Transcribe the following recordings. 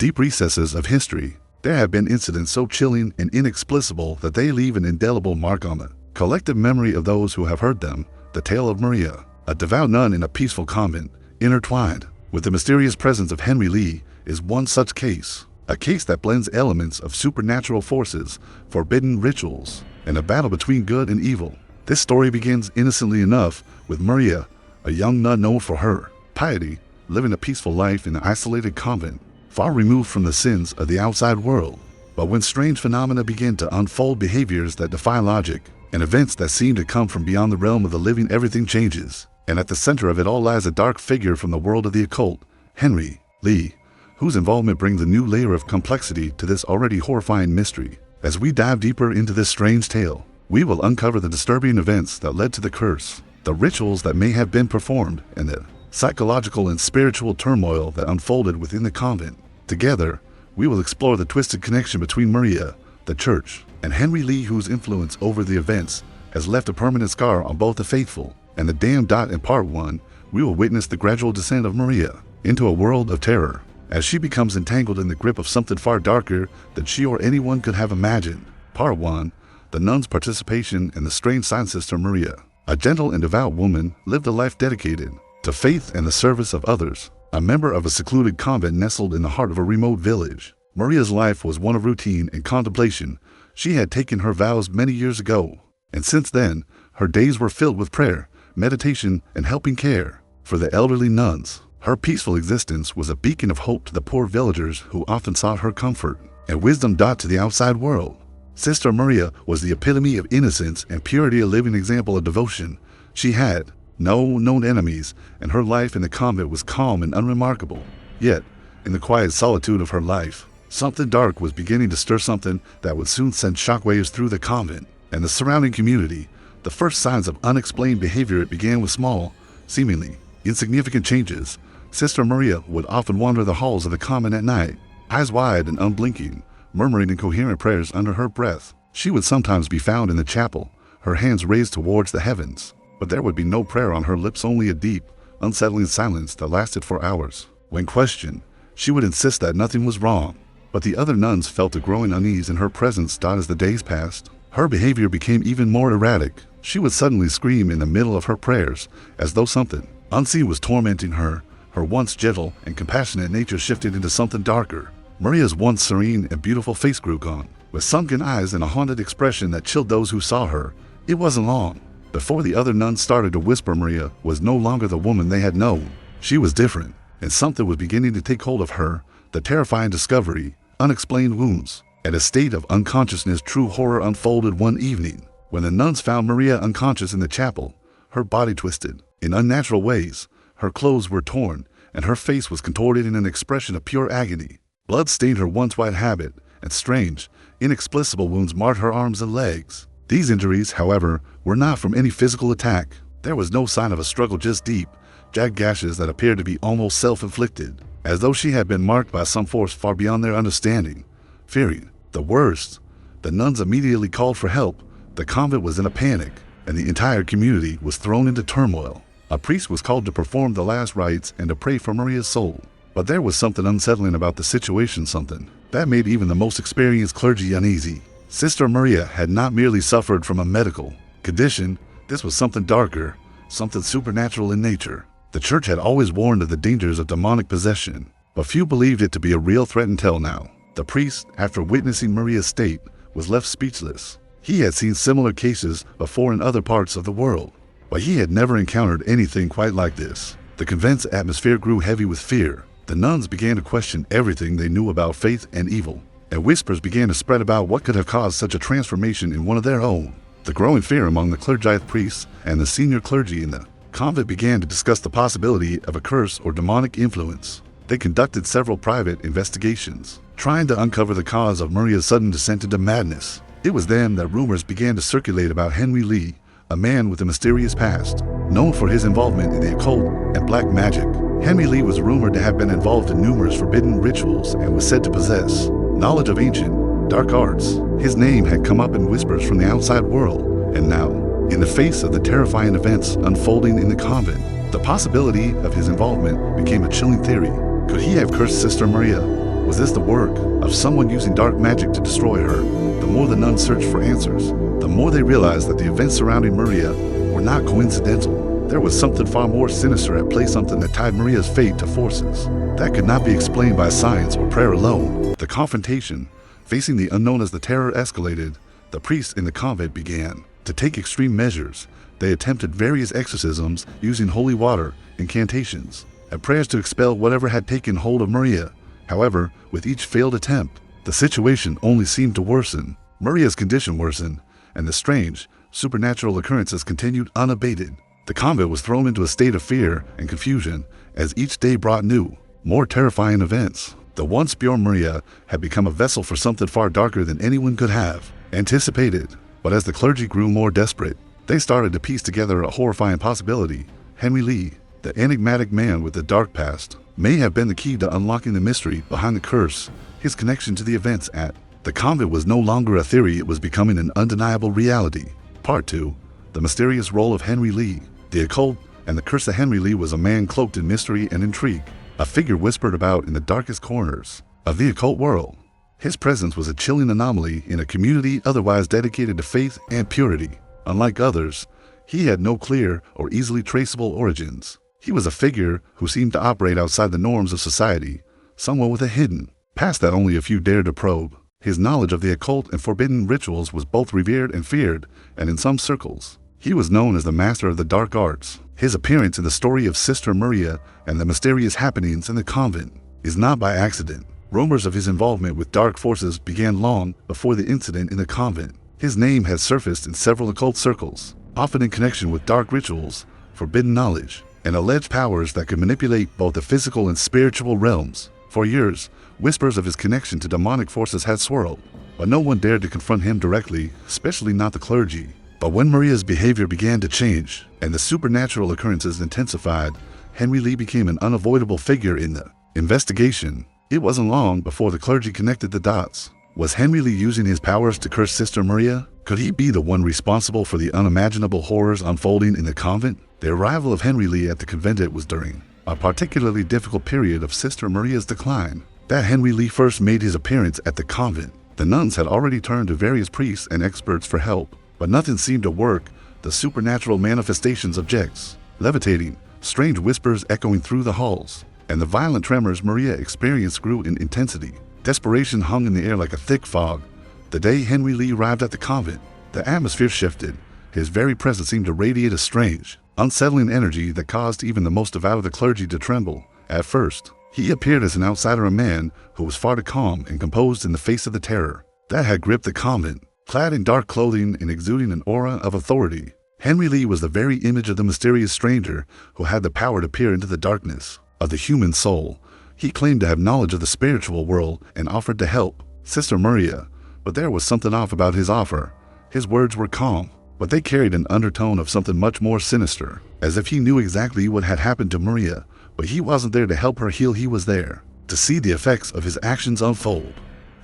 deep recesses of history, there have been incidents so chilling and inexplicable that they leave an indelible mark on the collective memory of those who have heard them. The tale of Maria, a devout nun in a peaceful convent, intertwined with the mysterious presence of Henry Lee, is one such case. A case that blends elements of supernatural forces, forbidden rituals, and a battle between good and evil. This story begins innocently enough with Maria, a young nun known for her piety, living a peaceful life in an isolated convent, far removed from the sins of the outside world. But when strange phenomena begin to unfold, behaviors that defy logic, and events that seem to come from beyond the realm of the living, everything changes. And at the center of it all lies a dark figure from the world of the occult, Henry Lee, whose involvement brings a new layer of complexity to this already horrifying mystery. As we dive deeper into this strange tale, we will uncover the disturbing events that led to the curse, the rituals that may have been performed, and the psychological and spiritual turmoil that unfolded within the convent. Together, we will explore the twisted connection between Maria, the church, and Henry Lee, whose influence over the events has left a permanent scar on both the faithful and the damned. In Part 1, we will witness the gradual descent of Maria into a world of terror, as she becomes entangled in the grip of something far darker than she or anyone could have imagined. Part 1, the nun's participation in the strange sign. Sister Maria, a gentle and devout woman, lived a life dedicated to faith and the service of others. A member of a secluded convent nestled in the heart of a remote village, Maria's life was one of routine and contemplation. She had taken her vows many years ago, and since then, her days were filled with prayer, meditation, and helping care for the elderly nuns. Her peaceful existence was a beacon of hope to the poor villagers who often sought her comfort and wisdom. To the outside world, Sister Maria was the epitome of innocence and purity, a living example of devotion. She had no known enemies, and her life in the convent was calm and unremarkable. Yet, in the quiet solitude of her life, something dark was beginning to stir, something that would soon send shockwaves through the convent and the surrounding community. The first signs of unexplained behavior, it began with small, seemingly insignificant changes. Sister Maria would often wander the halls of the convent at night, eyes wide and unblinking, murmuring incoherent prayers under her breath. She would sometimes be found in the chapel, her hands raised towards the heavens, but there would be no prayer on her lips, only a deep, unsettling silence that lasted for hours. When questioned, she would insist that nothing was wrong, but the other nuns felt a growing unease in her presence. As the days passed, her behavior became even more erratic. She would suddenly scream in the middle of her prayers, as though something unseen was tormenting her. Her once gentle and compassionate nature shifted into something darker. Maria's once serene and beautiful face grew gaunt, with sunken eyes and a haunted expression that chilled those who saw her. It wasn't long before the other nuns started to whisper Maria was no longer the woman they had known. She was different, and something was beginning to take hold of her. The terrifying discovery, unexplained wounds, and a state of unconsciousness. True horror unfolded one evening when the nuns found Maria unconscious in the chapel, her body twisted in unnatural ways. Her clothes were torn, and her face was contorted in an expression of pure agony. Blood stained her once white habit, and strange, inexplicable wounds marred her arms and legs. These injuries, however, were not from any physical attack. There was no sign of a struggle, just deep, jagged gashes that appeared to be almost self-inflicted, as though she had been marked by some force far beyond their understanding. Fearing the worst, the nuns immediately called for help. The convent was in a panic, and the entire community was thrown into turmoil. A priest was called to perform the last rites and to pray for Maria's soul. But there was something unsettling about the situation, something that made even the most experienced clergy uneasy. Sister Maria had not merely suffered from a medical condition. This was something darker, something supernatural in nature. The church had always warned of the dangers of demonic possession, but few believed it to be a real threat until now. The priest, after witnessing Maria's state, was left speechless. He had seen similar cases before in other parts of the world, but he had never encountered anything quite like this. The convent's atmosphere grew heavy with fear. The nuns began to question everything they knew about faith and evil, and whispers began to spread about what could have caused such a transformation in one of their own. The growing fear among the clergy, priests, and the senior clergy in the convent began to discuss the possibility of a curse or demonic influence. They conducted several private investigations, trying to uncover the cause of Maria's sudden descent into madness. It was then that rumors began to circulate about Henry Lee, a man with a mysterious past, known for his involvement in the occult and black magic. Henry Lee was rumored to have been involved in numerous forbidden rituals and was said to possess knowledge of ancient, dark arts. His name had come up in whispers from the outside world, and now, in the face of the terrifying events unfolding in the convent, the possibility of his involvement became a chilling theory. Could he have cursed Sister Maria, Was this the work of someone using dark magic to destroy her? The more the nuns searched for answers, the more they realized that the events surrounding Maria were not coincidental. There was something far more sinister at play, something that tied Maria's fate to forces that could not be explained by science or prayer alone. The confrontation, facing the unknown as the terror escalated, the priests in the convent began to take extreme measures. They attempted various exorcisms using holy water, incantations, and prayers to expel whatever had taken hold of Maria. However, with each failed attempt, the situation only seemed to worsen. Maria's condition worsened, and the strange, supernatural occurrences continued unabated. The convent was thrown into a state of fear and confusion as each day brought new, more terrifying events. The once pure Maria had become a vessel for something far darker than anyone could have anticipated. But as the clergy grew more desperate, they started to piece together a horrifying possibility. Henry Lee, the enigmatic man with the dark past, may have been the key to unlocking the mystery behind the curse. His connection to the events at the convent was no longer a theory, it was becoming an undeniable reality. Part 2. The mysterious role of Henry Lee. The occult and the curse of Henry Lee was a man cloaked in mystery and intrigue, a figure whispered about in the darkest corners of the occult world. His presence was a chilling anomaly in a community otherwise dedicated to faith and purity. Unlike others, he had no clear or easily traceable origins. He was a figure who seemed to operate outside the norms of society, someone with a hidden past that only a few dared to probe. His knowledge of the occult and forbidden rituals was both revered and feared, and in some circles, he was known as the master of the dark arts. His appearance in the story of Sister Maria and the mysterious happenings in the convent is not by accident. Rumors of his involvement with dark forces began long before the incident in the convent. His name has surfaced in several occult circles, often in connection with dark rituals, forbidden knowledge, and alleged powers that could manipulate both the physical and spiritual realms. For years, whispers of his connection to demonic forces had swirled, but no one dared to confront him directly, especially not the clergy. But when Maria's behavior began to change and the supernatural occurrences intensified, Henry Lee became an unavoidable figure in the investigation. It wasn't long before the clergy connected the dots. Was Henry Lee using his powers to curse Sister Maria? Could he be the one responsible for the unimaginable horrors unfolding in the convent? The arrival of Henry Lee at the convent was during a particularly difficult period of Sister Maria's decline. That Henry Lee first made his appearance at the convent, the nuns had already turned to various priests and experts for help, but nothing seemed to work. The supernatural manifestations of objects levitating, strange whispers echoing through the halls, and the violent tremors Maria experienced grew in intensity. Desperation hung in the air like a thick fog. The day Henry Lee arrived at the convent, the atmosphere shifted. His very presence seemed to radiate a strange, unsettling energy that caused even the most devout of the clergy to tremble. At first, he appeared as an outsider, a man who was far too calm and composed in the face of the terror that had gripped the convent. Clad in dark clothing and exuding an aura of authority, Henry Lee was the very image of the mysterious stranger who had the power to peer into the darkness of the human soul. He claimed to have knowledge of the spiritual world and offered to help Sister Maria, but there was something off about his offer. His words were calm, but they carried an undertone of something much more sinister, as if he knew exactly what had happened to Maria, but he wasn't there to help her heal. He was there to see the effects of his actions unfold.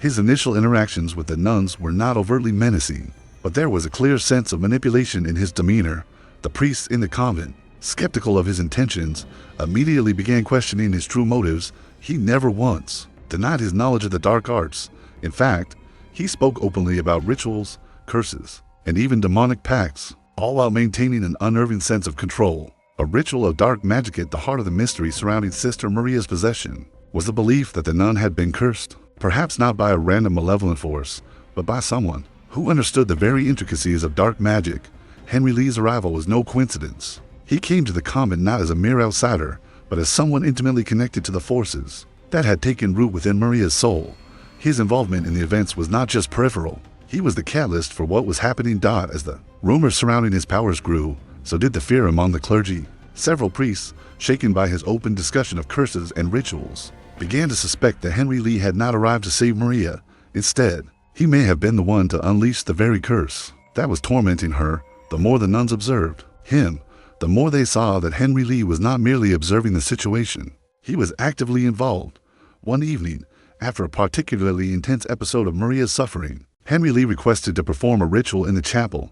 His initial interactions with the nuns were not overtly menacing, but there was a clear sense of manipulation in his demeanor. The priests in the convent, skeptical of his intentions, immediately began questioning his true motives. He never once denied his knowledge of the dark arts. In fact, he spoke openly about rituals, curses, and even demonic pacts, all while maintaining an unnerving sense of control. A ritual of dark magic at the heart of the mystery surrounding Sister Maria's possession was the belief that the nun had been cursed, perhaps not by a random malevolent force, but by someone who understood the very intricacies of dark magic. Henry Lee's arrival was no coincidence. He came to the convent not as a mere outsider, but as someone intimately connected to the forces that had taken root within Maria's soul. His involvement in the events was not just peripheral. He was the catalyst for what was happening. As the rumors surrounding his powers grew, so did the fear among the clergy. Several priests, shaken by his open discussion of curses and rituals, began to suspect that Henry Lee had not arrived to save Maria. Instead, he may have been the one to unleash the very curse that was tormenting her. The more the nuns observed him, the more they saw that Henry Lee was not merely observing the situation. He was actively involved. One evening, after a particularly intense episode of Maria's suffering, Henry Lee requested to perform a ritual in the chapel.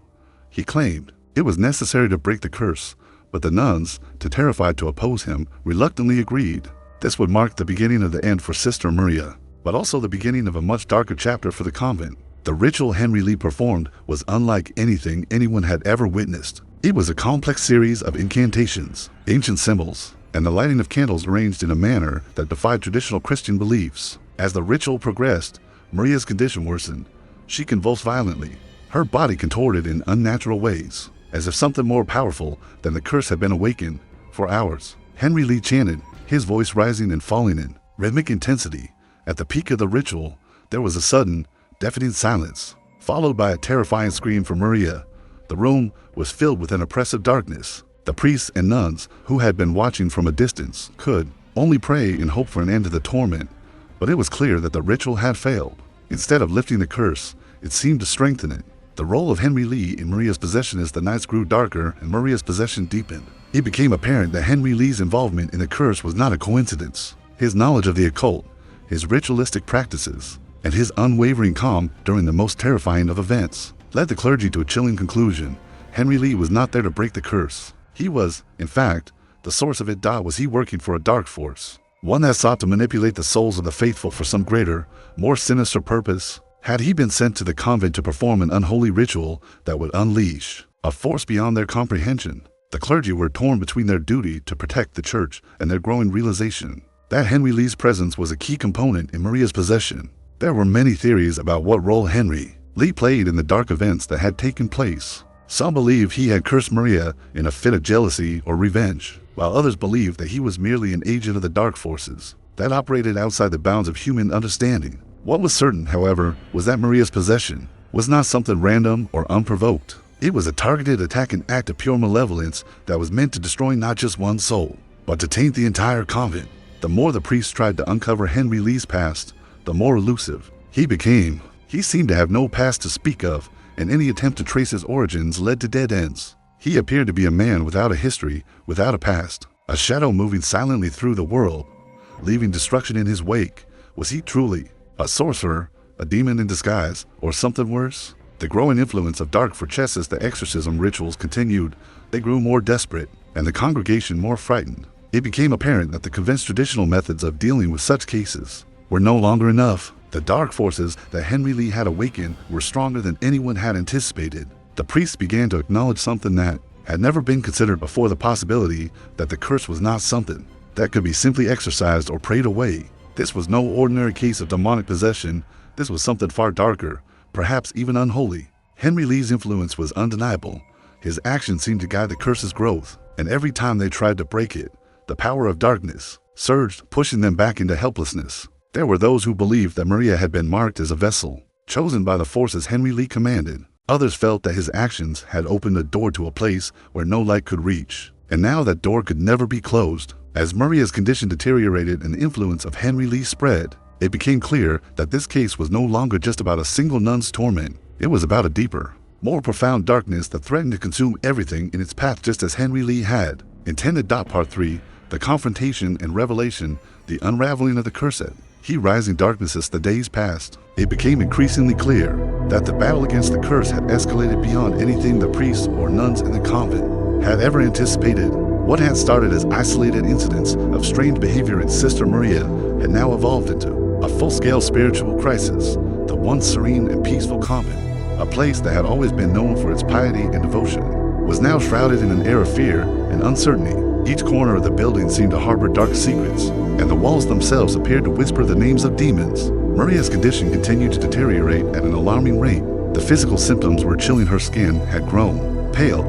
He claimed it was necessary to break the curse, but the nuns, too terrified to oppose him, reluctantly agreed. This would mark the beginning of the end for Sister Maria. but also the beginning of a much darker chapter for the convent. The ritual Henry Lee performed was unlike anything anyone had ever witnessed. It was a complex series of incantations, ancient symbols, and the lighting of candles arranged in a manner that defied traditional Christian beliefs. As the ritual progressed, Maria's condition worsened. She convulsed violently, her body contorted in unnatural ways, as if something more powerful than the curse had been awakened. For hours, Henry Lee chanted, his voice rising and falling in rhythmic intensity. At the peak of the ritual, there was a sudden, deafening silence, followed by a terrifying scream from Maria. The room was filled with an oppressive darkness. The priests and nuns, who had been watching from a distance, could only pray and hope for an end to the torment. But it was clear that the ritual had failed. Instead of lifting the curse, it seemed to strengthen it. The role of Henry Lee in Maria's possession as the nights grew darker and Maria's possession deepened. It became apparent that Henry Lee's involvement in the curse was not a coincidence. His knowledge of the occult, his ritualistic practices, and his unwavering calm during the most terrifying of events led the clergy to a chilling conclusion. Henry Lee was not there to break the curse. He was, in fact, the source of it. Was he working for a dark force, one that sought to manipulate the souls of the faithful for some greater, more sinister purpose? Had he been sent to the convent to perform an unholy ritual that would unleash a force beyond their comprehension? The clergy were torn between their duty to protect the church and their growing realization that Henry Lee's presence was a key component in Maria's possession. There were many theories about what role Henry Lee played in the dark events that had taken place. Some believed he had cursed Maria in a fit of jealousy or revenge, while others believed that he was merely an agent of the dark forces that operated outside the bounds of human understanding. What was certain, however, was that Maria's possession was not something random or unprovoked. It was a targeted attack, an act of pure malevolence that was meant to destroy not just one soul, but to taint the entire convent. The more the priests tried to uncover Henry Lee's past, the more elusive he became. He seemed to have no past to speak of, and any attempt to trace his origins led to dead ends. He appeared to be a man without a history, without a past, a shadow moving silently through the world, leaving destruction in his wake. Was he truly a sorcerer, a demon in disguise, or something worse? The growing influence of dark forces as the exorcism rituals continued, they grew more desperate, and the congregation more frightened. It became apparent that the convent's traditional methods of dealing with such cases were no longer enough. The dark forces that Henry Lee had awakened were stronger than anyone had anticipated. The priests began to acknowledge something that had never been considered before: the possibility that the curse was not something that could be simply exorcised or prayed away. This was no ordinary case of demonic possession. This was something far darker, perhaps even unholy. Henry Lee's influence was undeniable. His actions seemed to guide the curse's growth, and every time they tried to break it, the power of darkness surged, pushing them back into helplessness. There were those who believed that Maria had been marked as a vessel, chosen by the forces Henry Lee commanded. Others felt that his actions had opened a door to a place where no light could reach, and now that door could never be closed. As Maria's condition deteriorated and the influence of Henry Lee spread, it became clear that this case was no longer just about a single nun's torment. It was about a deeper, more profound darkness that threatened to consume everything in its path, just as Henry Lee had intended. Part 3. The confrontation and revelation, the unraveling of the curse. He rising darkness. As the days passed, it became increasingly clear that the battle against the curse had escalated beyond anything the priests or nuns in the convent had ever anticipated. What had started as isolated incidents of strange behavior in Sister Maria had now evolved into a full-scale spiritual crisis. The once serene and peaceful convent, a place that had always been known for its piety and devotion, was now shrouded in an air of fear and uncertainty. Each corner of the building seemed to harbor dark secrets, and the walls themselves appeared to whisper the names of demons. Maria's condition continued to deteriorate at an alarming rate. The physical symptoms were chilling. Her skin had grown pale.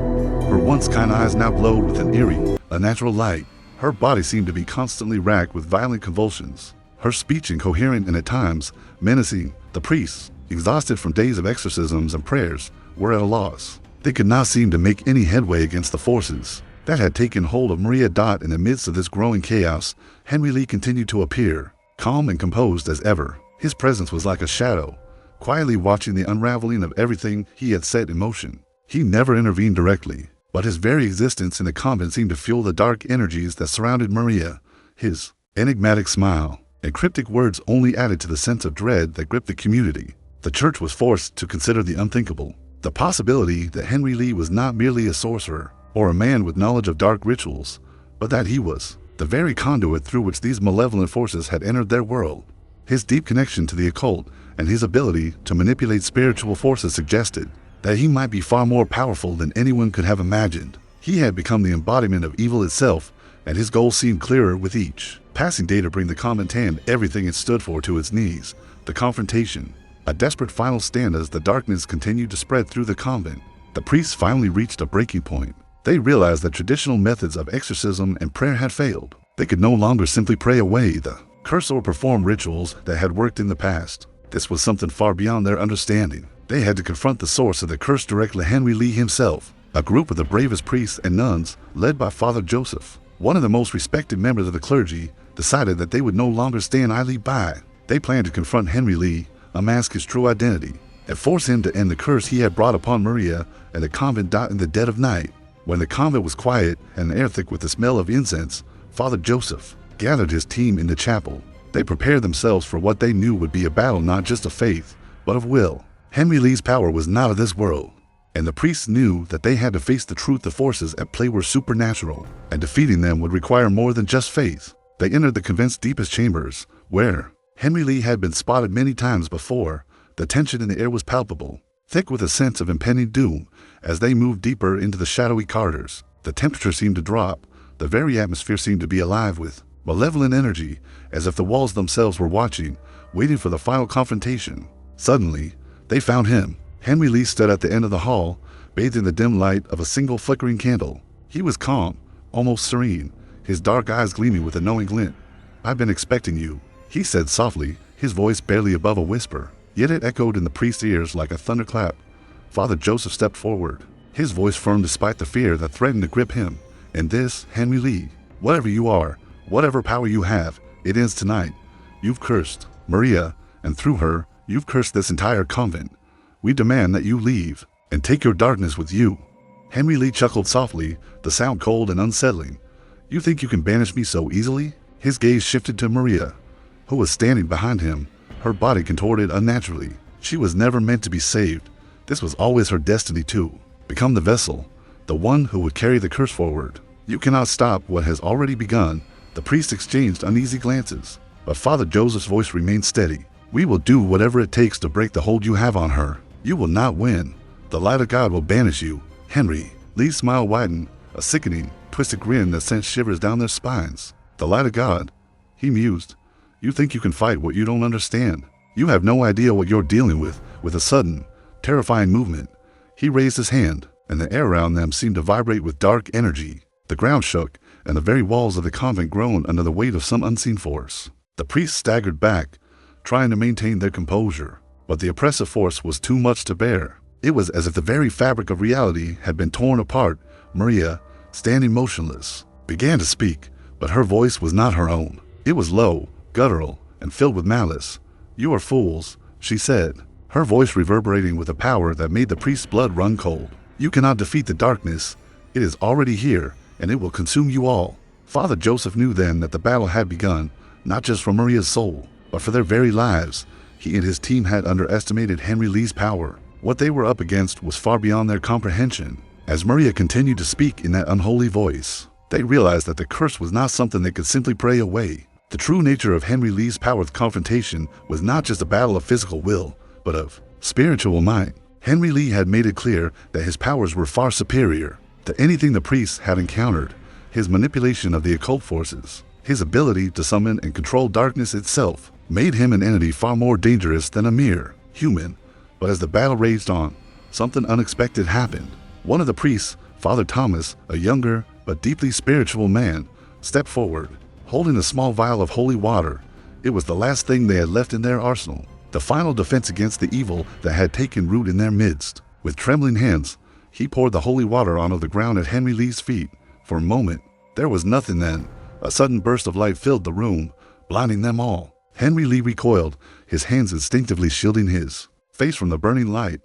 Her once kind eyes now glowed with an eerie, unnatural light. Her body seemed to be constantly racked with violent convulsions. Her speech incoherent and at times menacing. The priests, exhausted from days of exorcisms and prayers, were at a loss. They could not seem to make any headway against the forces that had taken hold of Maria. In the midst of this growing chaos, Henry Lee continued to appear, calm and composed as ever. His presence was like a shadow, quietly watching the unraveling of everything he had set in motion. He never intervened directly, but his very existence in the convent seemed to fuel the dark energies that surrounded Maria. His enigmatic smile and cryptic words only added to the sense of dread that gripped the community. The church was forced to consider the unthinkable, the possibility that Henry Lee was not merely a sorcerer or a man with knowledge of dark rituals, but that he was the very conduit through which these malevolent forces had entered their world. His deep connection to the occult and his ability to manipulate spiritual forces suggested that he might be far more powerful than anyone could have imagined. He had become the embodiment of evil itself, and his goals seemed clearer with each passing day to bring the convent and everything it stood for to its knees. The confrontation, a desperate final stand as the darkness continued to spread through the convent. The priests finally reached a breaking point. They realized that traditional methods of exorcism and prayer had failed. They could no longer simply pray away the curse or perform rituals that had worked in the past. This was something far beyond their understanding. They had to confront the source of the curse directly, Henry Lee himself. A group of the bravest priests and nuns, led by Father Joseph, one of the most respected members of the clergy, decided that they would no longer stand idly by. They planned to confront Henry Lee, unmask his true identity, and force him to end the curse he had brought upon Maria and the convent in the dead of night. When the convent was quiet and the air thick with the smell of incense, Father Joseph gathered his team in the chapel. They prepared themselves for what they knew would be a battle not just of faith, but of will. Henry Lee's power was not of this world, and the priests knew that they had to face the truth. The forces at play were supernatural, and defeating them would require more than just faith. They entered the convent's deepest chambers, where Henry Lee had been spotted many times before. The tension in the air was palpable, thick with a sense of impending doom. As they moved deeper into the shadowy corridors, the temperature seemed to drop. The very atmosphere seemed to be alive with malevolent energy, as if the walls themselves were watching, waiting for the final confrontation. Suddenly, they found him. Henry Lee stood at the end of the hall, bathed in the dim light of a single flickering candle. He was calm, almost serene, his dark eyes gleaming with a knowing glint. "I've been expecting you," he said softly, his voice barely above a whisper, yet it echoed in the priest's ears like a thunderclap. Father Joseph stepped forward, his voice firm despite the fear that threatened to grip him. "And this, Henry Lee, whatever you are, whatever power you have, it ends tonight. You've cursed Maria, and through her, you've cursed this entire convent. We demand that you leave, and take your darkness with you." Henry Lee chuckled softly, the sound cold and unsettling. "You think you can banish me so easily?" His gaze shifted to Maria, who was standing behind him, her body contorted unnaturally. She was never meant to be saved. This was always her destiny to become the vessel, the one who would carry the curse forward. "You cannot stop what has already begun." The priest exchanged uneasy glances, but Father Joseph's voice remained steady. "We will do whatever it takes to break the hold you have on her. You will not win. The light of God will banish you." Henry Lee's smile widened, a sickening, twisted grin that sent shivers down their spines. "The light of God," he mused. "You think you can fight what you don't understand. You have no idea what you're dealing with." With a sudden, terrifying movement, he raised his hand, and the air around them seemed to vibrate with dark energy. The ground shook, and the very walls of the convent groaned under the weight of some unseen force. The priests staggered back, trying to maintain their composure, but the oppressive force was too much to bear. It was as if the very fabric of reality had been torn apart. Maria, standing motionless, began to speak, but her voice was not her own. It was low, guttural, and filled with malice. "You are fools," she said, her voice reverberating with a power that made the priest's blood run cold. "You cannot defeat the darkness. It is already here, and it will consume you all." Father Joseph knew then that the battle had begun, not just for Maria's soul, but for their very lives. He and his team had underestimated Henry Lee's power. What they were up against was far beyond their comprehension. As Maria continued to speak in that unholy voice, they realized that the curse was not something they could simply pray away. The true nature of Henry Lee's power of confrontation was not just a battle of physical will, but of spiritual might. Henry Lee had made it clear that his powers were far superior to anything the priests had encountered. His manipulation of the occult forces, his ability to summon and control darkness itself, made him an entity far more dangerous than a mere human. But as the battle raged on, something unexpected happened. One of the priests, Father Thomas, a younger but deeply spiritual man, stepped forward, holding a small vial of holy water. It was the last thing they had left in their arsenal, the final defense against the evil that had taken root in their midst. With trembling hands, he poured the holy water onto the ground at Henry Lee's feet. For a moment, there was nothing then. A sudden burst of light filled the room, blinding them all. Henry Lee recoiled, his hands instinctively shielding his face from the burning light.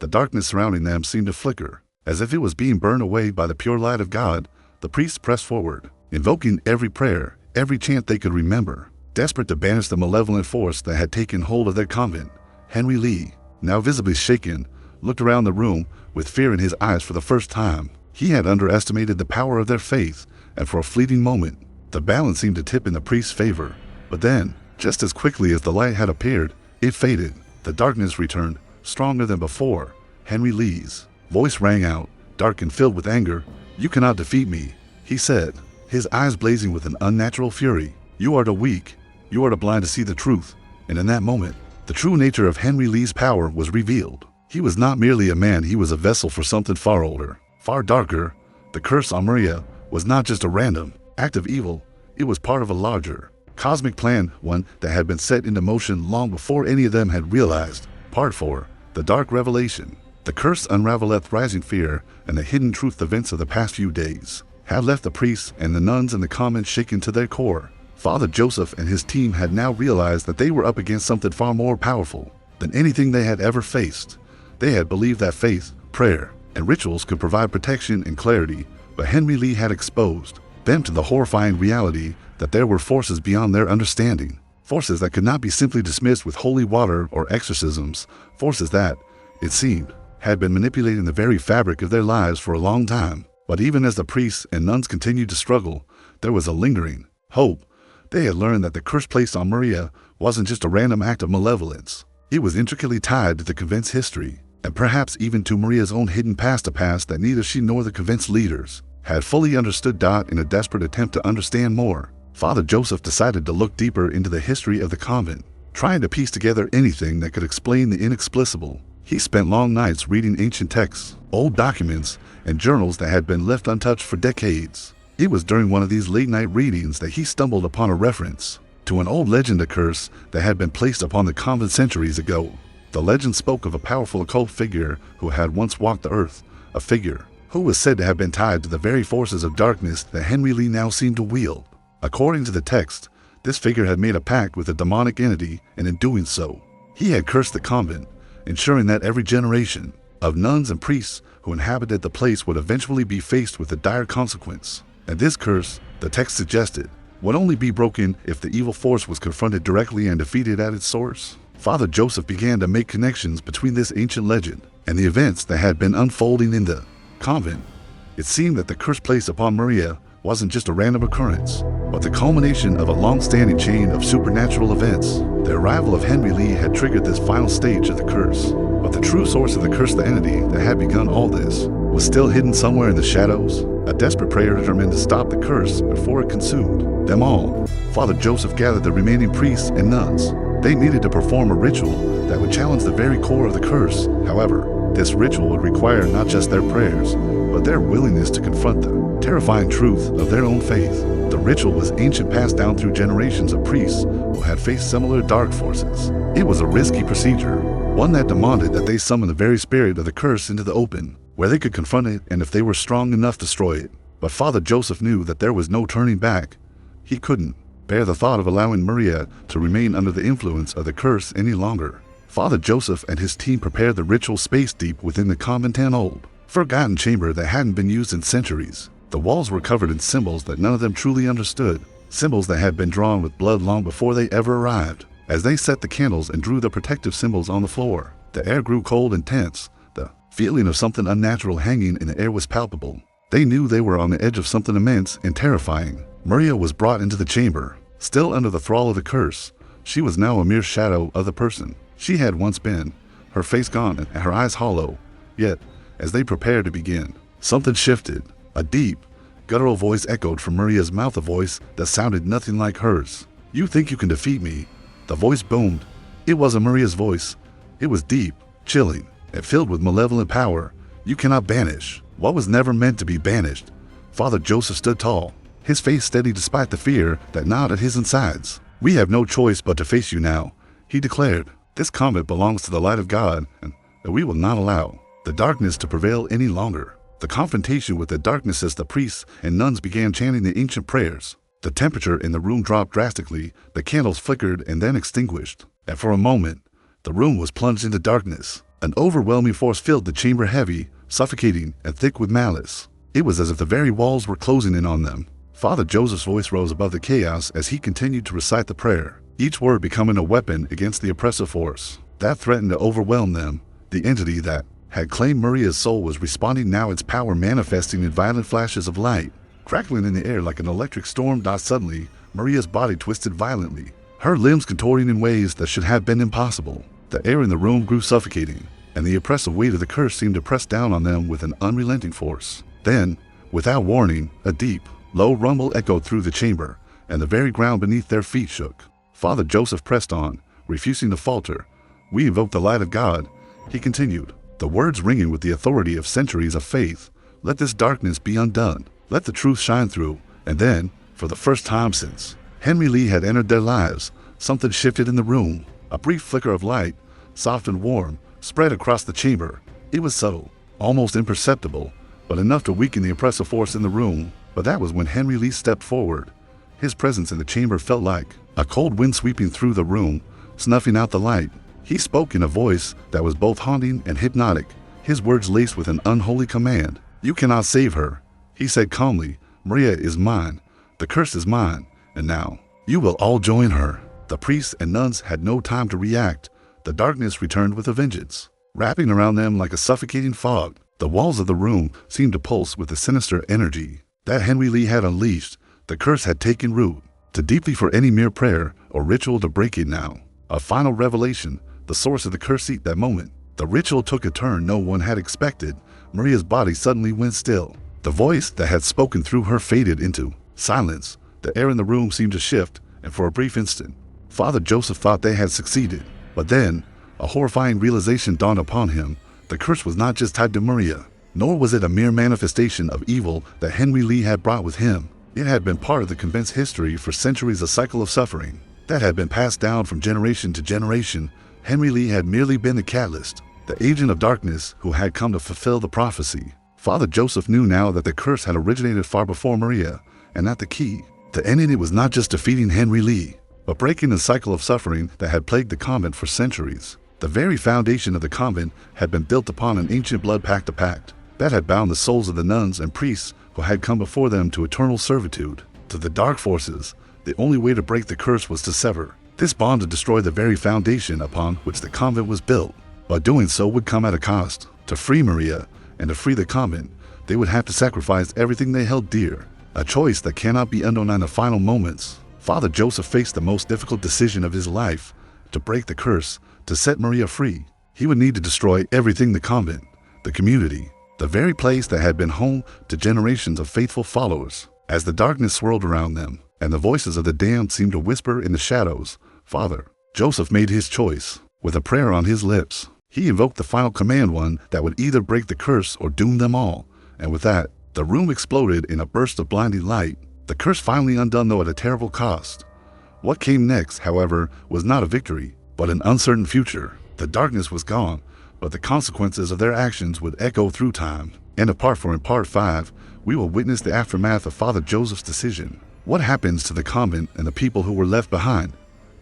The darkness surrounding them seemed to flicker, as if it was being burned away by the pure light of God. The priests pressed forward, invoking every prayer, every chant they could remember, desperate to banish the malevolent force that had taken hold of their convent. Henry Lee, now visibly shaken, looked around the room with fear in his eyes for the first time. He had underestimated the power of their faith, and for a fleeting moment, the balance seemed to tip in the priest's favor. But then, Just as quickly as the light had appeared, it faded. The darkness returned, stronger than before. Henry Lee's voice rang out, dark and filled with anger. "You cannot defeat me," he said, his eyes blazing with an unnatural fury. "You are the weak. You are the blind to see the truth." And in that moment, the true nature of Henry Lee's power was revealed. He was not merely a man, he was a vessel for something far older, far darker. The curse on Maria was not just a random act of evil, it was part of a larger, cosmic plan, one that had been set into motion long before any of them had realized. Part 4. The Dark Revelation. The curse unraveleth rising fear, and the hidden truth events of the past few days had left the priests and the nuns in the convent shaken to their core. Father Joseph and his team had now realized that they were up against something far more powerful than anything they had ever faced. They had believed that faith, prayer, and rituals could provide protection and clarity, but Henry Lee had exposed them to the horrifying reality that there were forces beyond their understanding, forces that could not be simply dismissed with holy water or exorcisms, forces that, it seemed, had been manipulating the very fabric of their lives for a long time. But even as the priests and nuns continued to struggle, there was a lingering hope. They had learned that the curse placed on Maria wasn't just a random act of malevolence. It was intricately tied to the convent's history, and perhaps even to Maria's own hidden past, a past that neither she nor the convent's leaders had fully understood. In a desperate attempt to understand more, Father Joseph decided to look deeper into the history of the convent, trying to piece together anything that could explain the inexplicable. He spent long nights reading ancient texts, old documents, and journals that had been left untouched for decades. It was during one of these late-night readings that he stumbled upon a reference to an old legend, a curse that had been placed upon the convent centuries ago. The legend spoke of a powerful occult figure who had once walked the earth, a figure who was said to have been tied to the very forces of darkness that Henry Lee now seemed to wield. According to the text, this figure had made a pact with a demonic entity, and in doing so, he had cursed the convent, ensuring that every generation of nuns and priests who inhabited the place would eventually be faced with a dire consequence. And this curse, the text suggested, would only be broken if the evil force was confronted directly and defeated at its source. Father Joseph began to make connections between this ancient legend and the events that had been unfolding in the convent. It seemed that the curse placed upon Maria wasn't just a random occurrence, but the culmination of a long-standing chain of supernatural events. The arrival of Henry Lee had triggered this final stage of the curse, but the true source of the curse, the entity that had begun all this, was still hidden somewhere in the shadows. A desperate prayer determined to stop the curse before it consumed them all. Father Joseph gathered the remaining priests and nuns. They needed to perform a ritual that would challenge the very core of the curse. However, this ritual would require not just their prayers, but their willingness to confront the terrifying truth of their own faith. The ritual was ancient, passed down through generations of priests who had faced similar dark forces. It was a risky procedure, one that demanded that they summon the very spirit of the curse into the open, where they could confront it and if they were strong enough, destroy it. But Father Joseph knew that there was no turning back. He couldn't bear the thought of allowing Maria to remain under the influence of the curse any longer. Father Joseph and his team prepared the ritual space deep within the convent, an old, forgotten chamber that hadn't been used in centuries. The walls were covered in symbols that none of them truly understood, symbols that had been drawn with blood long before they ever arrived. As they set the candles and drew the protective symbols on the floor, the air grew cold and tense. The feeling of something unnatural hanging in the air was palpable. They knew they were on the edge of something immense and terrifying. Maria was brought into the chamber, still under the thrall of the curse. She was now a mere shadow of the person she had once been, her face gone and her eyes hollow. Yet, as they prepared to begin, something shifted. A deep, guttural voice echoed from Maria's mouth, a voice that sounded nothing like hers. "You think you can defeat me?" The voice boomed. It wasn't Maria's voice. It was deep, chilling, and filled with malevolent power. "You cannot banish what was never meant to be banished." Father Joseph stood tall, his face steady despite the fear that gnawed at his insides. "We have no choice but to face you now," he declared. "This convent belongs to the light of God, and we will not allow the darkness to prevail any longer." The confrontation with the darkness as the priests and nuns began chanting the ancient prayers. The temperature in the room dropped drastically, the candles flickered and then extinguished, and for a moment, the room was plunged into darkness. An overwhelming force filled the chamber, heavy, suffocating, and thick with malice. It was as if the very walls were closing in on them. Father Joseph's voice rose above the chaos as he continued to recite the prayer, each word becoming a weapon against the oppressive force that threatened to overwhelm them. The entity that had claimed Maria's soul was responding now, its power manifesting in violent flashes of light, crackling in the air like an electric storm. Suddenly, Maria's body twisted violently. her limbs contorting in ways that should have been impossible. The air in the room grew suffocating, and the oppressive weight of the curse seemed to press down on them with an unrelenting force. Then, without warning, a deep, low rumble echoed through the chamber, and the very ground beneath their feet shook. Father Joseph pressed on, refusing to falter. "We invoke the light of God," he continued, the words ringing with the authority of centuries of faith. "Let this darkness be undone. Let the truth shine through." And then, for the first time since Henry Lee had entered their lives, something shifted in the room. A brief flicker of light, soft and warm, spread across the chamber. It was subtle, almost imperceptible, but enough to weaken the oppressive force in the room. But that was when Henry Lee stepped forward. His presence in the chamber felt like a cold wind sweeping through the room, snuffing out the light. He spoke in a voice that was both haunting and hypnotic, his words laced with an unholy command. "You cannot save her," he said calmly. "Maria is mine. The curse is mine. And now, you will all join her." The priests and nuns had no time to react. The darkness returned with a vengeance, wrapping around them like a suffocating fog. The walls of the room seemed to pulse with the sinister energy that Henry Lee had unleashed. The curse had taken root, too deeply for any mere prayer or ritual to break it now. A final revelation, the source of the curse. At that moment, the ritual took a turn no one had expected. Maria's body suddenly went still. The voice that had spoken through her faded into silence. The air in the room seemed to shift, and for a brief instant, Father Joseph thought they had succeeded. But then, a horrifying realization dawned upon him. The curse was not just tied to Maria, nor was it a mere manifestation of evil that Henry Lee had brought with him. It had been part of the Convent's history for centuries, a cycle of suffering that had been passed down from generation to generation. Henry Lee had merely been the catalyst, the agent of darkness who had come to fulfill the prophecy. Father Joseph knew now that the curse had originated far before Maria, and that the key to ending it was not just defeating Henry Lee, but breaking the cycle of suffering that had plagued the convent for centuries. The very foundation of the convent had been built upon an ancient blood pact, a pact that had bound the souls of the nuns and priests who had come before them to eternal servitude. To the dark forces, the only way to break the curse was to sever this bond, to destroy the very foundation upon which the convent was built. But doing so would come at a cost. To free Maria and to free the convent, they would have to sacrifice everything they held dear, a choice that cannot be undone. In the final moments, Father Joseph faced the most difficult decision of his life: to break the curse, to set Maria free. He would need to destroy everything: the convent, the community, the very place that had been home to generations of faithful followers. As the darkness swirled around them, and the voices of the damned seemed to whisper in the shadows, Father Joseph made his choice. With a prayer on his lips, he invoked the final command, one that would either break the curse or doom them all. And with that, the room exploded in a burst of blinding light. The curse finally undone, though at a terrible cost. What came next, however, was not a victory, but an uncertain future. The darkness was gone, but the consequences of their actions would echo through time. And in part 5, we will witness the aftermath of Father Joseph's decision. What happens to the convent and the people who were left behind?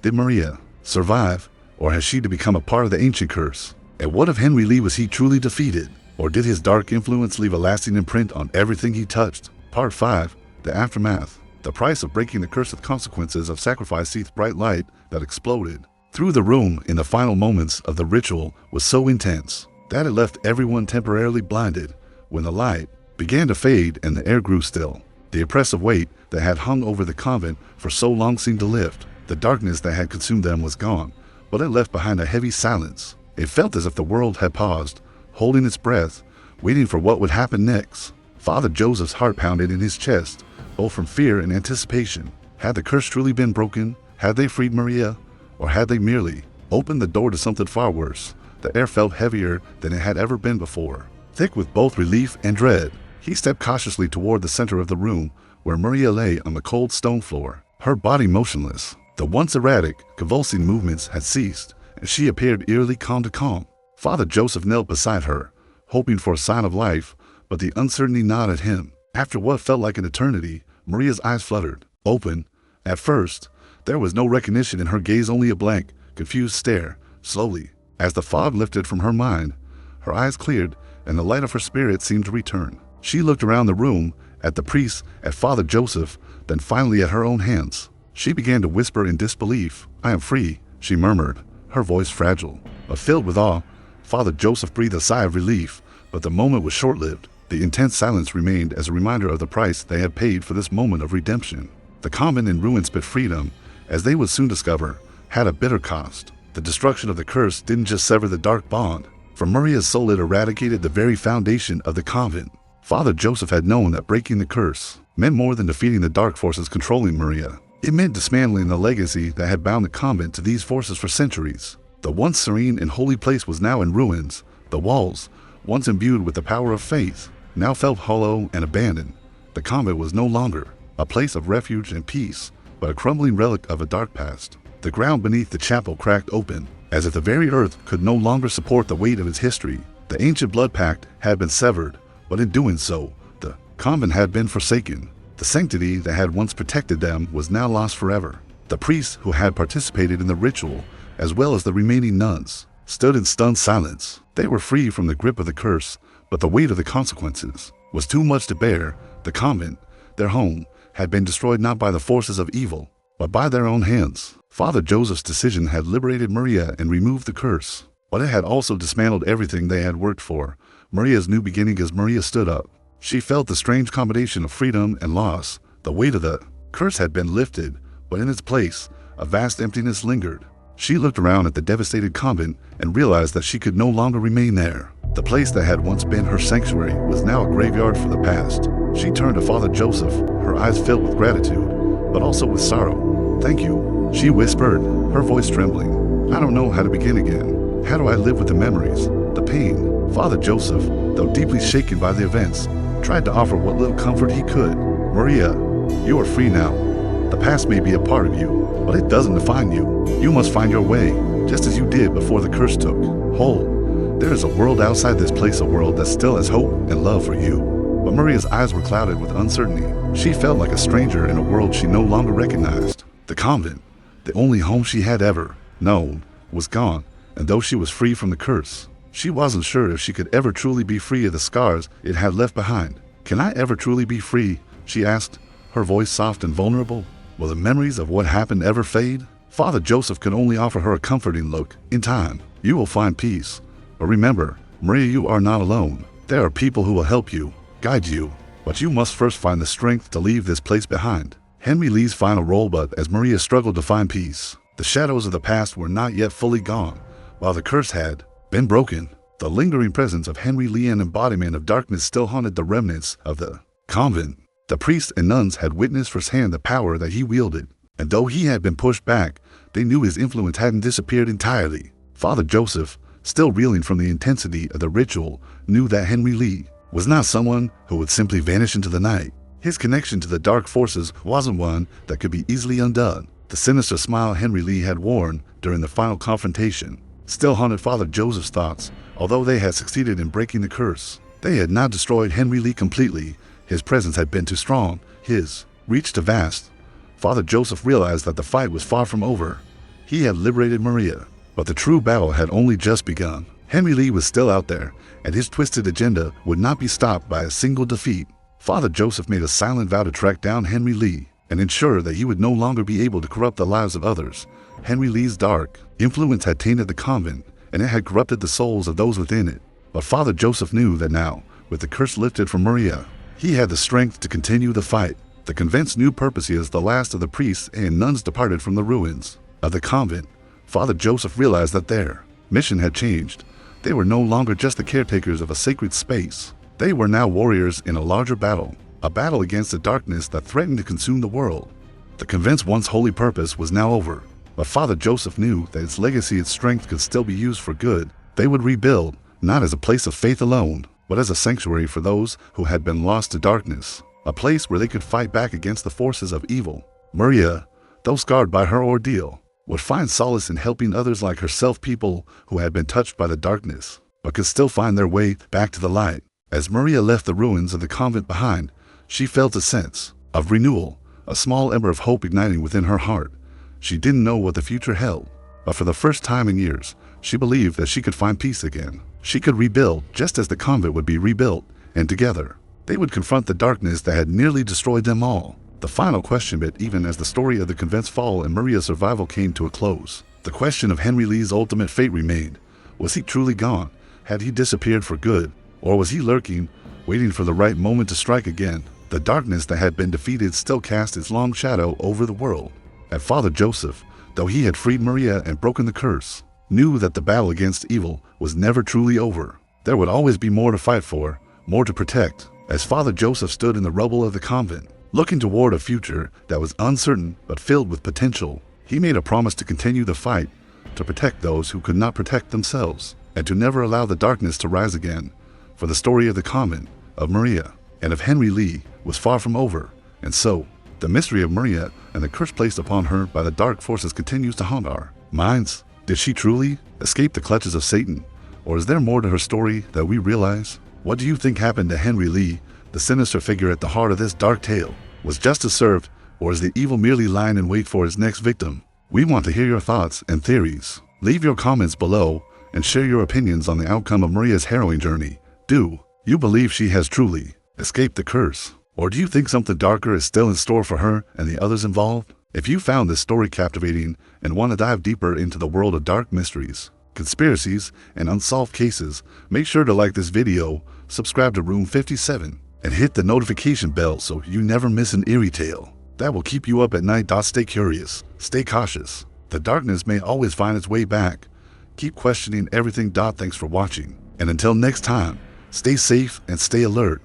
Did Maria survive, or has she to become a part of the ancient curse? And what of Henry Lee? Was he truly defeated, or did his dark influence leave a lasting imprint on everything he touched? Part 5, the aftermath. The price of breaking the curse, of consequences of sacrifice. See, the bright light that exploded through the room in the final moments of the ritual was so intense that it left everyone temporarily blinded. When the light began to fade and the air grew still, the oppressive weight that had hung over the convent for so long seemed to lift. The darkness that had consumed them was gone, but it left behind a heavy silence. It felt as if the world had paused, holding its breath, waiting for what would happen next. Father Joseph's heart pounded in his chest, both from fear and anticipation. Had the curse truly been broken? Had they freed Maria? Or had they merely opened the door to something far worse? The air felt heavier than it had ever been before, thick with both relief and dread. He stepped cautiously toward the center of the room, where Maria lay on the cold stone floor, her body motionless. The once erratic, convulsing movements had ceased, and she appeared eerily calm. Father Joseph knelt beside her, hoping for a sign of life, but the uncertainty gnawed at him. After what felt like an eternity, Maria's eyes fluttered open. At first, there was no recognition in her gaze, only a blank, confused stare. Slowly, as the fog lifted from her mind, her eyes cleared, and the light of her spirit seemed to return. She looked around the room, at the priests, at Father Joseph, then finally at her own hands. She began to whisper in disbelief. "I am free," she murmured, her voice fragile, but filled with awe. Father Joseph breathed a sigh of relief, but the moment was short-lived. The intense silence remained as a reminder of the price they had paid for this moment of redemption. The convent in ruins, but freedom, as they would soon discover, had a bitter cost. The destruction of the curse didn't just sever the dark bond. From Maria's soul, it eradicated the very foundation of the convent. Father Joseph had known that breaking the curse meant more than defeating the dark forces controlling Maria. It meant dismantling the legacy that had bound the convent to these forces for centuries. The once serene and holy place was now in ruins. The walls, once imbued with the power of faith, now felt hollow and abandoned. The convent was no longer a place of refuge and peace, but a crumbling relic of a dark past. The ground beneath the chapel cracked open, as if the very earth could no longer support the weight of its history. The ancient blood pact had been severed, but in doing so, the convent had been forsaken. The sanctity that had once protected them was now lost forever. The priests who had participated in the ritual, as well as the remaining nuns, stood in stunned silence. They were free from the grip of the curse, but the weight of the consequences was too much to bear. The convent, their home, had been destroyed not by the forces of evil, but by their own hands. Father Joseph's decision had liberated Maria and removed the curse, but it had also dismantled everything they had worked for. Maria's new beginning. As Maria stood up, she felt the strange combination of freedom and loss. The weight of the curse had been lifted, but in its place, a vast emptiness lingered. She looked around at the devastated convent and realized that she could no longer remain there. The place that had once been her sanctuary was now a graveyard for the past. She turned to Father Joseph, her eyes filled with gratitude, but also with sorrow. "Thank you," she whispered, her voice trembling. "I don't know how to begin again. How do I live with the memories, the pain?" Father Joseph, though deeply shaken by the events, tried to offer what little comfort he could. "Maria, you are free now. The past may be a part of you, but it doesn't define you. You must find your way, just as you did before the curse took hold. There is a world outside this place, a world that still has hope and love for you." But Maria's eyes were clouded with uncertainty. She felt like a stranger in a world she no longer recognized. The convent, the only home she had ever known, was gone, and though she was free from the curse, she wasn't sure if she could ever truly be free of the scars it had left behind. "Can I ever truly be free?" she asked, her voice soft and vulnerable. "Will the memories of what happened ever fade?" Father Joseph could only offer her a comforting look. "In time, you will find peace. But remember, Maria, you are not alone. There are people who will help you, guide you, but you must first find the strength to leave this place behind." Henry Lee's final role. But as Maria struggled to find peace, the shadows of the past were not yet fully gone. While the curse had been broken, the lingering presence of Henry Lee, an embodiment of darkness, still haunted the remnants of the convent. The priests and nuns had witnessed firsthand the power that he wielded, and though he had been pushed back, they knew his influence hadn't disappeared entirely. Father Joseph, still reeling from the intensity of the ritual, knew that Henry Lee was not someone who would simply vanish into the night. His connection to the dark forces wasn't one that could be easily undone. The sinister smile Henry Lee had worn during the final confrontation still haunted Father Joseph's thoughts. Although they had succeeded in breaking the curse, they had not destroyed Henry Lee completely. His presence had been too strong, his reach too vast. Father Joseph realized that the fight was far from over. He had liberated Maria, but the true battle had only just begun. Henry Lee was still out there, and his twisted agenda would not be stopped by a single defeat. Father Joseph made a silent vow to track down Henry Lee and ensure that he would no longer be able to corrupt the lives of others. Henry Lee's dark influence had tainted the convent, and it had corrupted the souls of those within it. But Father Joseph knew that now, with the curse lifted from Maria, he had the strength to continue the fight. The convent's new purpose as the last of the priests and nuns departed from the ruins of the convent, Father Joseph realized that their mission had changed. They were no longer just the caretakers of a sacred space. They were now warriors in a larger battle, a battle against the darkness that threatened to consume the world. The convent's once holy purpose was now over, but Father Joseph knew that its legacy, its strength could still be used for good. They would rebuild, not as a place of faith alone, but as a sanctuary for those who had been lost to darkness, a place where they could fight back against the forces of evil. Maria, though scarred by her ordeal, would find solace in helping others like herself, people who had been touched by the darkness, but could still find their way back to the light. As Maria left the ruins of the convent behind, she felt a sense of renewal, a small ember of hope igniting within her heart. She didn't know what the future held, but for the first time in years, she believed that she could find peace again. She could rebuild just as the convent would be rebuilt, and together, they would confront the darkness that had nearly destroyed them all. The final question, but even as the story of the convent's fall and Maria's survival came to a close, the question of Henry Lee's ultimate fate remained. Was he truly gone? Had he disappeared for good? Or was he lurking, waiting for the right moment to strike again? The darkness that had been defeated still cast its long shadow over the world. And Father Joseph, though he had freed Maria and broken the curse, knew that the battle against evil was never truly over. There would always be more to fight for, more to protect. As Father Joseph stood in the rubble of the convent, looking toward a future that was uncertain but filled with potential, he made a promise to continue the fight, to protect those who could not protect themselves, and to never allow the darkness to rise again. For the story of the convent, of Maria, and of Henry Lee was far from over, and so, the mystery of Maria and the curse placed upon her by the dark forces continues to haunt our minds. Did she truly escape the clutches of Satan? Or is there more to her story that we realize? What do you think happened to Henry Lee, the sinister figure at the heart of this dark tale? Was justice served, or is the evil merely lying in wait for its next victim? We want to hear your thoughts and theories. Leave your comments below and share your opinions on the outcome of Maria's harrowing journey. Do you believe she has truly escaped the curse? Or do you think something darker is still in store for her and the others involved? If you found this story captivating and want to dive deeper into the world of dark mysteries, conspiracies, and unsolved cases, make sure to like this video, subscribe to Room 57, and hit the notification bell so you never miss an eerie tale. That will keep you up at night. Stay curious, stay cautious. The darkness may always find its way back. Keep questioning everything. Thanks for watching, and until next time, stay safe and stay alert.